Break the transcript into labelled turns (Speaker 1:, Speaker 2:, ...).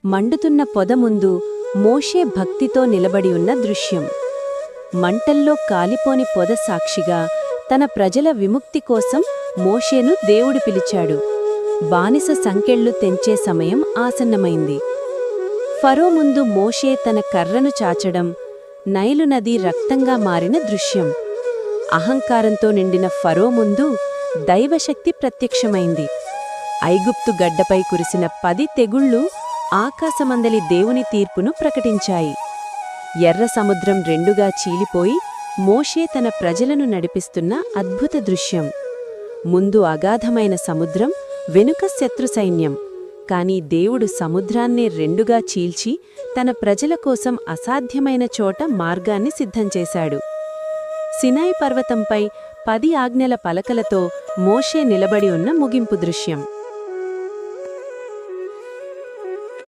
Speaker 1: మండుతున్న పొద ముందు మోషే భక్తితో నిలబడి ఉన్న దృశ్యం. మంటల్లో కాలిపోని పొద సాక్షిగా తన ప్రజల విముక్తి కోసం మోషేను దేవుడు పిలిచాడు. బానిస సంకెళ్ళు తెంచే సమయం ఆసన్నమైంది. ఫరో ముందు మోషే తన కర్రను చాచడం, నైలు నది రక్తంగా మారిన దృశ్యం. అహంకారంతో నిండిన ఫరో ముందు దైవశక్తి ప్రత్యక్షమైంది. ఐగుప్తు గడ్డపై కురిసిన 10 తెగుళ్ళు ఆకాశమందలి దేవుని తీర్పును ప్రకటించాయి. ఎర్ర సముద్రం రెండుగా చీలిపోయి మోషే తన ప్రజలను నడిపిస్తున్న అద్భుత దృశ్యం. ముందు అగాధమైన సముద్రం, వెనుక శత్రు సైన్యం. కాని దేవుడు సముద్రాన్నే రెండుగా చీల్చి తన ప్రజల కోసం అసాధ్యమైన చోట మార్గాన్ని సిద్ధంచేశాడు. సినాయి పర్వతంపై 10 ఆజ్ఞల పలకలతో మోషే నిలబడి ఉన్న ముగింపు దృశ్యం.